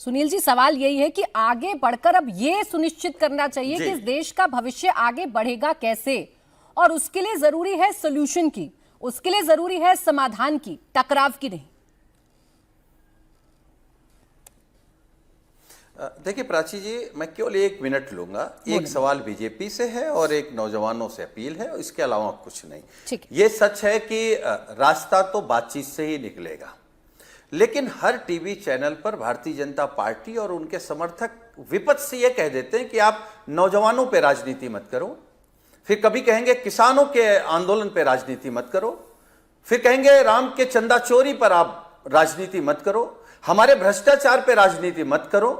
सुनील जी, सवाल यही है कि आगे बढ़कर अब ये सुनिश्चित करना चाहिए कि इस देश का भविष्य आगे बढ़ेगा कैसे, और उसके लिए जरूरी है सॉल्यूशन की, उसके लिए जरूरी है समाधान की, टकराव की नहीं। देखिए प्राची जी, मैं केवल 1 मिनट लूंगा। एक सवाल बीजेपी से है और एक नौजवानों से अपील है, इसके अलावा कुछ नहीं। ये सच है कि रास्ता तो बातचीत से ही निकलेगा, लेकिन हर टीवी चैनल पर भारतीय जनता पार्टी और उनके समर्थक विपक्ष से ये कह देते हैं कि आप नौजवानों पे राजनीति मत करो, फिर कभी कहेंगे किसानों के आंदोलन पे राजनीति मत करो, फिर कहेंगे राम के चंदा चोरी पर आप राजनीति मत करो, हमारे भ्रष्टाचार पे राजनीति मत करो,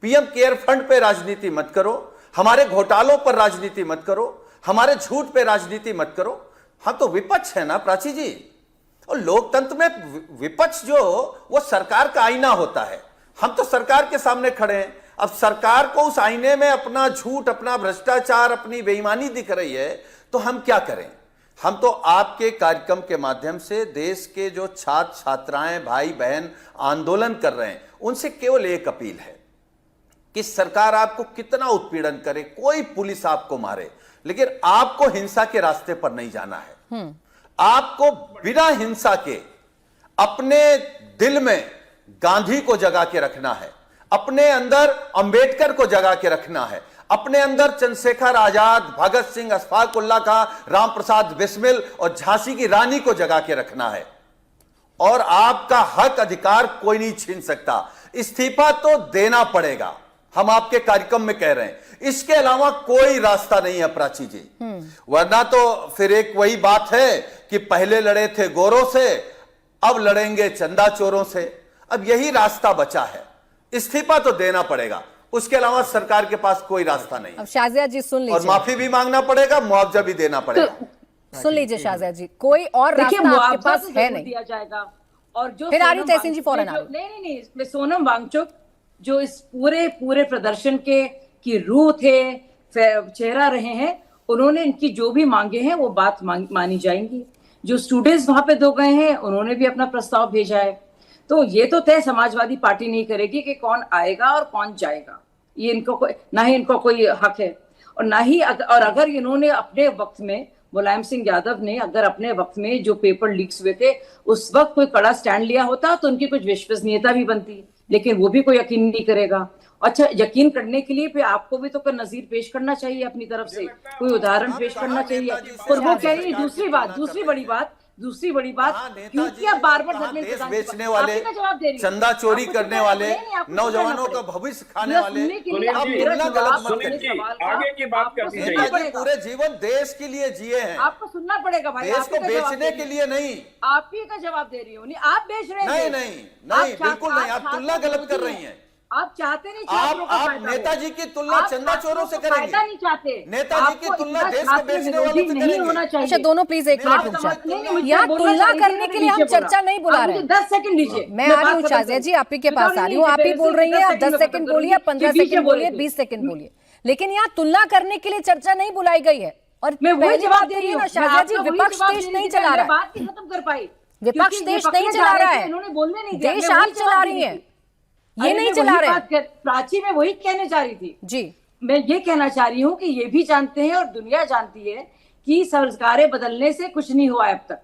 पीएम केयर फंड पे राजनीति मत करो, हमारे घोटालों पर राजनीति मत करो, हमारे झूठ पे राजनीति मत करो। हाँ, तो विपक्ष है ना प्राची जी, और लोकतंत्र में विपक्ष जो वो सरकार का आईना होता है। हम तो सरकार के सामने खड़े हैं, अब सरकार को उस आईने में अपना झूठ, अपना भ्रष्टाचार, अपनी बेईमानी दिख रही है, तो हम क्या करें? हम तो आपके कार्यक्रम के माध्यम से देश के जो छात्र छात्राएं, भाई बहन आंदोलन कर रहे हैं, उनसे केवल एक अपील है कि सरकार आपको कितना उत्पीड़न करे, कोई पुलिस आपको मारे, लेकिन आपको हिंसा के रास्ते पर नहीं जाना है। आपको बिना हिंसा के अपने दिल में गांधी को जगा के रखना है, अपने अंदर अंबेडकर को जगा के रखना है, अपने अंदर चंद्रशेखर आजाद, भगत सिंह, अशफाक उल्लाह खां, राम प्रसाद बिस्मिल और झांसी की रानी को जगा के रखना है। और आपका हक अधिकार कोई नहीं छीन सकता। इस्तीफा तो देना पड़ेगा, हम आपके कार्यक्रम में कह रहे हैं, इसके अलावा कोई रास्ता नहीं है प्राची जी। वरना तो फिर एक वही बात है कि पहले लड़े थे गोरों से, अब लड़ेंगे चंदा चोरों से। अब यही रास्ता बचा है, इस्तीफा तो देना पड़ेगा, उसके अलावा सरकार के पास कोई रास्ता नहीं। अब शाजिया जी सुन लीजिए, और माफी भी मांगना पड़ेगा, मुआवजा भी देना पड़ेगा। सुन लीजिए शाजिया जी, कोई और रास्ता आपके पास है नहीं दिया जाएगा। और जो फिर आरयू तहसीन जी फौरन नहीं, सोनम वांगचुक जो इस पूरे प्रदर्शन की रूह थे, चेहरा रहे हैं, उन्होंने इनकी जो भी मांगे हैं वो बात मानी जाएंगी। जो स्टूडेंट्स वहां पे दो गए हैं, उन्होंने भी अपना प्रस्ताव भेजा है। तो ये तो तय समाजवादी पार्टी नहीं करेगी कि कौन आएगा और कौन जाएगा, ये इनको ना ही इनको कोई हक है, और ना ही और अगर इन्होंने अपने वक्त में, मुलायम सिंह यादव ने अगर अपने वक्त में जो पेपर लीक्स हुए थे उस वक्त कोई कड़ा स्टैंड लिया होता तो उनकी कुछ विश्वसनीयता भी बनती, लेकिन वो भी कोई यकीन नहीं करेगा। अच्छा, यकीन करने के लिए फिर आपको भी तो कोई नजीर पेश करना चाहिए अपनी तरफ से, कोई उदाहरण पेश करना चाहिए। और वो कह रही है दूसरी बड़ी बात क्योंकि आप बार-बार देश बेचने वाले, चंदा चोरी करने वाले, नौजवानों का भविष्य खाने वाले, आप तुलना गलत मत करिए। आगे की बात करनी चाहिए। पूरे जीवन देश के लिए जिए हैं, आपको सुनना पड़ेगा भाई, देश को बेचने के लिए नहीं। आप ही का जवाब दे रही हो, नहीं आप बेच रहे हैं। नहीं, बिल्कुल नहीं, आप तुलना गलत कर रही हैं। आप चाहते नहीं, आप नेताजी की तुलना चंदा चोरों से करेंगे, नहीं चाहते। नेताजी की तुलना देश को बेचने वालों से करेंगे। अच्छा, दोनों प्लीज 1 मिनट रुक जाए। यहाँ तुलना करने के लिए हम चर्चा नहीं बुला रहे हैं। 10 सेकंड लीजिए, मैं आ रही हूँ शाजिया जी, आप ही के पास आ रही हूँ। आप ही बोल रही हैं, आप 10 सेकंड बोलिए, 15 सेकंड बोलिए, 20 सेकंड बोलिए, लेकिन यहाँ तुलना करने के लिए चर्चा नहीं बुलाई गई है। और मैं वही जवाब दे रही हूँ शाजिया जी, विपक्ष देश नहीं चला रहा है, बात ही खत्म कर पाई। विपक्ष देश नहीं चला रहा है, देश आप चला रही है, ये नहीं चला रहे। प्राची में वही कहने जा रही थी जी। मैं ये कहना चाह रही हूँ कि ये भी जानते हैं और दुनिया जानती है कि सरकारें बदलने से कुछ नहीं हुआ है अब तक,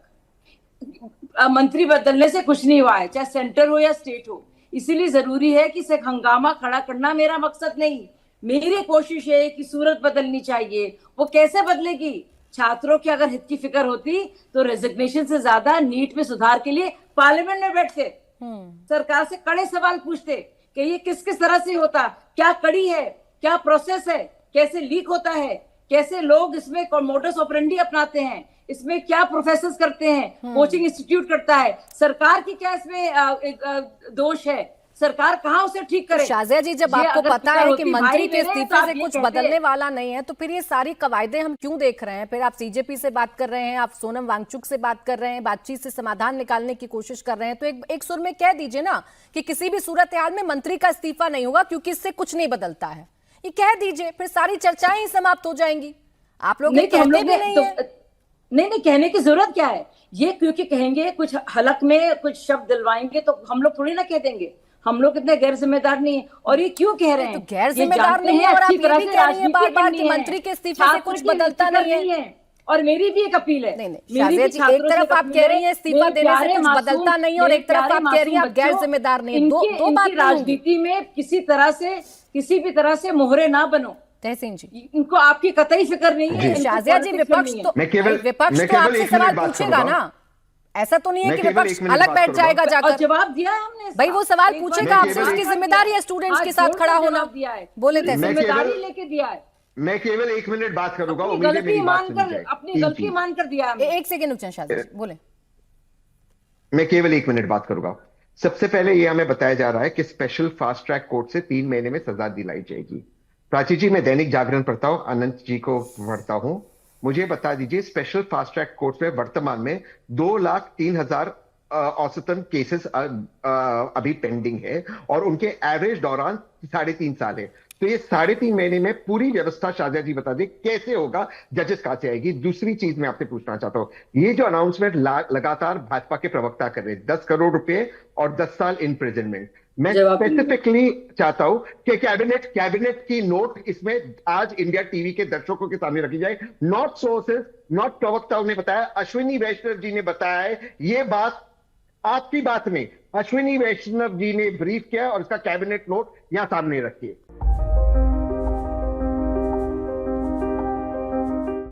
मंत्री बदलने से कुछ नहीं हुआ है, चाहे सेंटर हो या स्टेट हो। इसीलिए जरूरी है कि सिर्फ हंगामा खड़ा करना मेरा मकसद नहीं, मेरी कोशिश है कि सूरत बदलनी चाहिए। वो कैसे बदलेगी? छात्रों की अगर हित की फिक्र होती तो रेजिग्नेशन से ज्यादा नीट में सुधार के लिए पार्लियामेंट में बैठते, सरकार से कड़े सवाल पूछते कि ये किस किस तरह से होता, क्या कड़ी है, क्या प्रोसेस है, कैसे लीक होता है, कैसे लोग इसमें मोडस ऑपरेंडी अपनाते हैं, इसमें क्या प्रोफेसर करते हैं, कोचिंग इंस्टीट्यूट करता है, सरकार की क्या इसमें दोष है, सरकार कहाँ उसे ठीक करे। शाजिया जी, जब आपको पता है कि मंत्री के इस्तीफे से कुछ बदलने वाला नहीं है, तो फिर ये सारी कवायदे हम क्यों देख रहे हैं? फिर आप सीजेपी से बात कर रहे हैं, आप सोनम वांगचुक से बात कर रहे हैं, बातचीत से समाधान निकालने की कोशिश कर रहे हैं, तो एक सुर में कह दीजिए ना कि किसी भी सूरत हाल में मंत्री का इस्तीफा नहीं होगा क्योंकि इससे कुछ नहीं बदलता है। ये कह दीजिए, फिर सारी चर्चाएं ही समाप्त हो जाएंगी। आप लोग कहते भी नहीं है। नहीं, कहने की जरूरत क्या है? ये क्योंकि कहेंगे, कुछ हलक में कुछ शब्द दिलवाएंगे तो हम लोग थोड़ी ना कह देंगे। हम लोग कितने गैर जिम्मेदार नहीं है। और ये क्यों कह रहे हैं? तो गैर ये जिम्मेदार जानते नहीं हैं है, और आप अच्छी ये तरह भी से कह रही हैं राजनीति बार-बार करनी कि है। मंत्री के इस्तीफे से छात्र कुछ की बदलता फिक्र नहीं है। और मेरी भी एक अपील है। नहीं, मेरी शाजिया भी जी, छात्रों एक तरफ से आप अपील कह है, रही हैं इस्तीफा मेरे देने से प्यारे कुछ मासूम- बदलता नहीं है, और मेरे एक तरफ प्यारे आप कह रही हैं मासूम आप गैर बच्चों, जिम्मेदार नहीं है। दो इनकी बात नहीं होंगी। राजनीति में किसी भी तरह से मोहरे ना बनो। तहसीन जी, इनको आपकी कतई फिक्र नहीं है। इनको शाजिया जी, politics में विपक्ष नहीं है। तो मैं केवल- विपक्ष मैं तो केवल आपसे एक मिनट सवाल बात पूछेगा करूंगा। ना, ऐसा तो नहीं है मैं कि केवल विपक्ष एक मिनट अलग बात बैठ करूंगा। जाएगा और जाकर। जवाब दिया है हमने इसका। भाई वो सवाल एक पूछेगा बार आपसे, केवल- उसकी जवाब जिम्मेदारी है दिया स्टूडेंट्स आज के साथ जोर से खड़ा होना। जवाब दिया है। बोले पूरी तहसीन। जिम्मेदारी केवल- लेके दिया है। मैं केवल 1 मिनट बात करूंगा, अपनी उम्मीद है गलती मेरी बात सुनी मानकर जाए। अपनी तीन गलती चीज। मानकर दिया हमने। एक सेकेंड रुक जाएं शाजिया जी, बोले। मैं केवल 1 मिनट बात करूंगा। सबसे पहले यह हमें बताया जा रहा है कि स्पेशल फास्ट ट्रैक कोर्ट से 3 महीने में सजा दिलाई जाएगी। प्राची जी, मैं दैनिक जागरण पढ़ता हूं, अनंत जी को पढ़ता हूं, मुझे बता दीजिए स्पेशल फास्ट ट्रैक कोर्ट में वर्तमान में 2,03,000 औसतन केसेस अभी पेंडिंग है, और उनके एवरेज दौरान 3.5 साल है। तो ये 3.5 महीने में पूरी व्यवस्था शाजिया जी बता दें कैसे होगा, जजेस कहां से आएगी। दूसरी चीज मैं आपसे पूछना चाहता हूं, ये जो अनाउंसमेंट लगातार भाजपा के प्रवक्ता कर रहे हैं, 10 करोड़ रुपए और 10 साल इम्प्रिजनमेंट, मैं स्पेसिफिकली चाहता हूं कि कैबिनेट की नोट इसमें आज इंडिया टीवी के दर्शकों के सामने रखी जाए। नॉट सोर्सेस, नॉट प्रवक्ताओं ने बताया, अश्विनी वैष्णव जी ने बताया है। ये बात आपकी बात में अश्विनी वैष्णव जी ने ब्रीफ किया और इसका कैबिनेट नोट यहां सामने रखिए।